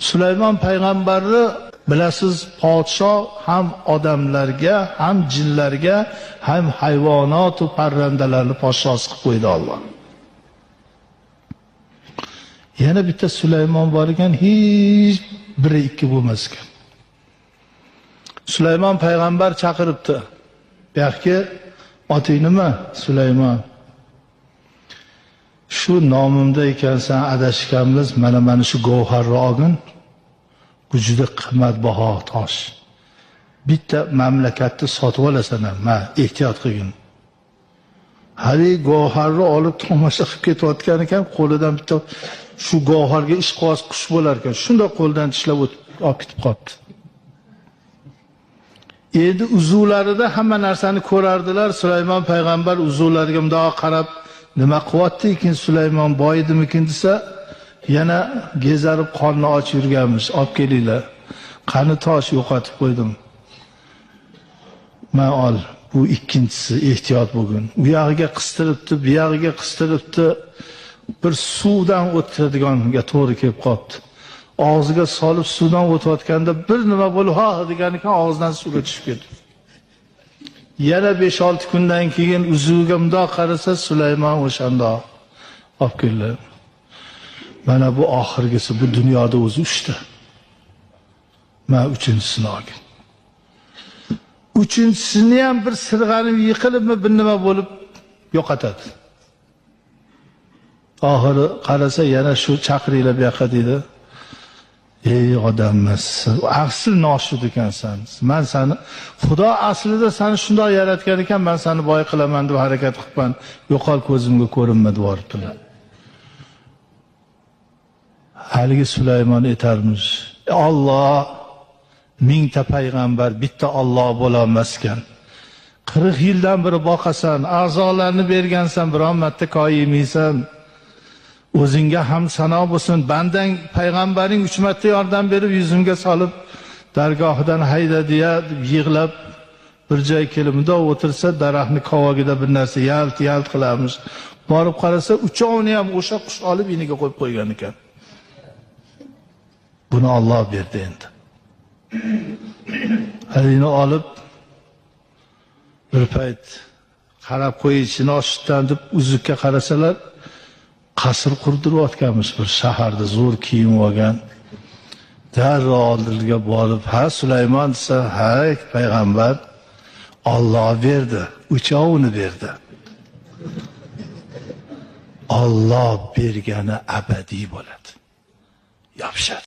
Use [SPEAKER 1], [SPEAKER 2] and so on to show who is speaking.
[SPEAKER 1] Sulaymon payg'ambarni bilasiz, podshoh ham odamlarga, ham jinlarga, ham hayvonot va parrandalarni podshosi qilib qo'ydi Alloh. Yana bitta Sulaymon bor ekan, hech biri ikki bo'lmas ekan. Sulaymon payg'ambar chaqiribdi. Bu yoqqa oting nima? Sulaymon. Shu nomimda ekansan, adashganmiz, mana shu govharni olgin. Bu juda qimmatbaho tosh. Bitta mamlakatni sotib olasan, ma ehtiyot qilgin. Hali govharni olib tomosha qilib ketayotgan ekan, qo'lidan bitta shu govharga ishqoz qush bo'lar ekan. Shunda qo'ldan tishlab olib ketib qoldi. Endi uzuvlarida hamma narsani ko'rardilar. Sulaymon payg'ambar uzuvlariga mundoq qarab, nima qilyapti ekan Sulaymon, boyidimikin desa, yana gezarib qonni och yurganmish. Olib kelinglar. Qani tosh yo'qotib qo'ydim. Men ol. Bu ikkinchisi, ehtiyot bo'lgin. U yog'iga qistiribdi, bu yog'iga qistiribdi. Bir suvdan o'tadiganiga to'g'ri kelib qoldi. Og'ziga solib suvdan o'tayotganda bir nima bo'lib, ha deganiga og'zidan suvga tushib ketdi. Yana 5-6 kundan keyin uzuviga mundoq qarasa, Sulaymon o'shandoq olib keldi. Mana bu oxirgisi, bu dunyoda o'zi 3 ta. Men 3-chisini olgan. 3-chisini ham bir sirg'anib yiqilibmi, bir nima bo'lib yo'qotadi. Oxiri qarasa yana shu chaqiringlar bu yoqqa deydi. Ey odammiz, asl noshud ekansan. Men seni Xudo aslida seni shunday yaratgan ekan, men seni boy qilaman deb harakat qilibman. Yo'qol ko'zimga ko'rinma deb o'ribdilar. Haligi Sulaymon aytarmish, Alloh mingta payg'ambar, bitta Alloh bo'lolmas ekan. 40 yildan beri boqasan, a'zolarni bergansan, biron marta koyiymaysan. O'zingga ham sano bo'lsin. Bandang payg'ambaring 3 marta yordam berib, yuzimga solib, dargohidan haydadiya yig'lab bir joy kelib mundoq o'tirsa, daraxtni qovog'ida bir narsa yalt qilarmish. Borib qarasa, uchovini ham o'sha qush olib iniga qo'yib qo'ygan ekan. Buni Alloh berdi endi. Halini olib bir payt qarab qo'yishini ochdan deb uzukka qarasalar, qasr qurdirayotganmiz bir shaharda, zo'r kiyim olgan. Darrov oldiga borib, ha Sulaymon desa, ha payg'ambar, Alloh berdi, uchovini berdi. Alloh bergani abadiy bo'ladi. Yopishadi.